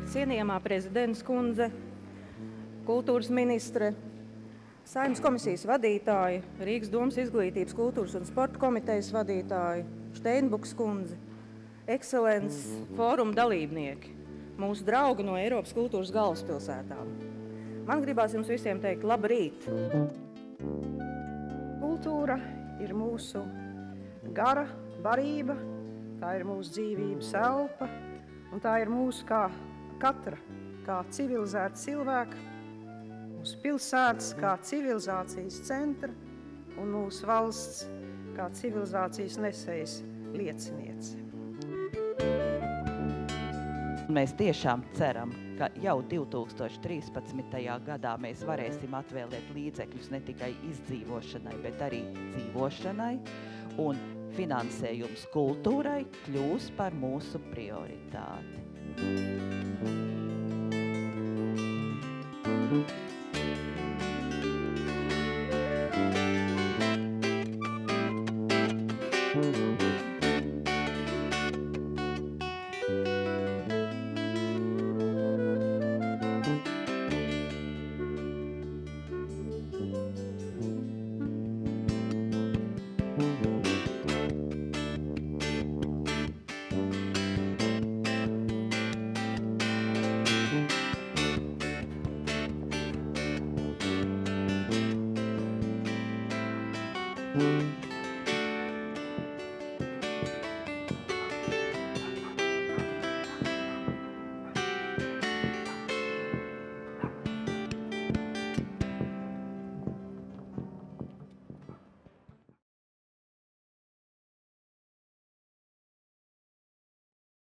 Cienījamā prezidents kundze, kultūras ministre, Saeimas komisijas vadītāji, Rīgas domas izglītības, kultūras un sporta komitejas vadītāji, Šteinbuks kundze, Ekscelences fóruma dalībnieki, mūsu draugi no Eiropas kultūras galvaspilsētām. Man gribās jums visiem teikt labrīt. Kultūra ir mūsu gara barība, tā ir mūsu dzīvības elpa, un tā ir mūsu kā katra, kā civilizēta cilvēka, mūsu pilsētas kā civilizācijas centra un mūsu valsts kā civilizācijas nesējas lieciniece. Mēs tiešām ceram, ka jau 2013. gadā mēs varēsim atvēlēt līdzekļus ne tikai izdzīvošanai, bet arī dzīvošanai, un finansējums kultūrai kļūs par mūsu prioritāti.